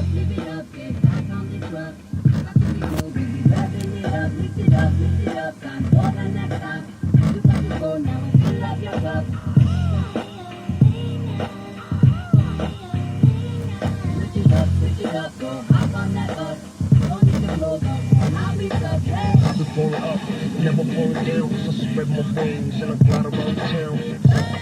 lift it up, get back on the truck. Got to be moving, be revving it up, lift it up, time for the next time. You got to go now and fill up your cup. Switch it up, go hop on that bus. Don't need to blow up, I'll be stuck, hey. I be blowing up, never blowing down, 'cause I spread my wings and I glide around town.